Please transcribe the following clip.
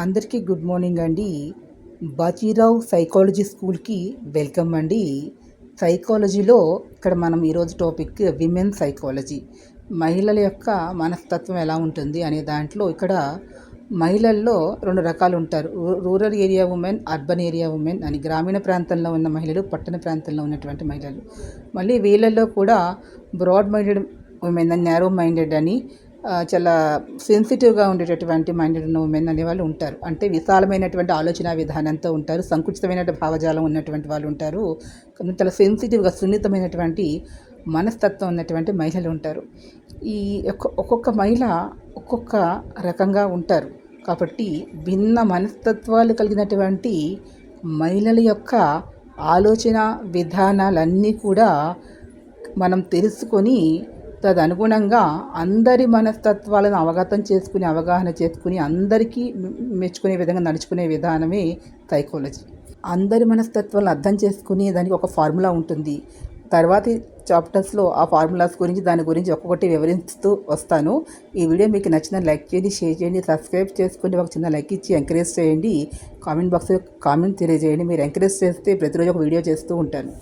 అందరికీ good morning అండి. Bajirao psychology స్కూల్కి వెల్కమ్ అండి. సైకాలజీలో ఇక్కడ మనం ఈరోజు టాపిక్ విమెన్ సైకాలజీ, మహిళల యొక్క మనస్తత్వం ఎలా ఉంటుంది అనే దాంట్లో ఇక్కడ మహిళల్లో రెండు రకాలు ఉంటారు. Rural area women, urban area women అని, గ్రామీణ ప్రాంతంలో ఉన్న మహిళలు, పట్టణ ప్రాంతంలో ఉన్నటువంటి మహిళలు. మళ్ళీ వీళ్ళల్లో కూడా బ్రాడ్ మైండెడ్ ఉమెన్ అని, నేరో మైండెడ్ అని, చాలా సెన్సిటివ్గా ఉండేటటువంటి మైండెడ్ ఉన్న ఉమెన్ అనేవాళ్ళు ఉంటారు. అంటే విశాలమైనటువంటి ఆలోచన విధానంతో ఉంటారు, సంకుచితమైన భావజాలం ఉన్నటువంటి వాళ్ళు ఉంటారు, చాలా సెన్సిటివ్గా సున్నితమైనటువంటి మనస్తత్వం ఉన్నటువంటి మహిళలు ఉంటారు. ఈ ఒక్కొక్క మహిళ ఒక్కొక్క రకంగా ఉంటారు. కాబట్టి భిన్న మనస్తత్వాలు కలిగినటువంటి మహిళల యొక్క ఆలోచన విధానాలన్నీ కూడా మనం తెలుసుకొని తదనుగుణంగా అందరి మనస్తత్వాలను అవగాహన చేసుకుని అందరికీ మెచ్చుకునే విధంగా నడుచుకునే విధానమే సైకాలజీ. అందరి మనస్తత్వాలను అర్థం చేసుకుని దానికి ఒక ఫార్ములా ఉంటుంది. తర్వాతి చాప్టర్స్లో ఆ ఫార్ములాస్ గురించి, దాని గురించి ఒక్కొక్కటి వివరిస్తూ వస్తాను. ఈ వీడియో మీకు నచ్చిన లైక్ చేయండి, షేర్ చేయండి, సబ్స్క్రైబ్ చేసుకుని ఒక చిన్న లైక్ ఇచ్చి ఎంకరేజ్ చేయండి. కామెంట్ బాక్స్లో కామెంట్ తెలియజేయండి. మీరు ఎంకరేజ్ చేస్తే ప్రతిరోజు ఒక వీడియో చేస్తూ ఉంటాను.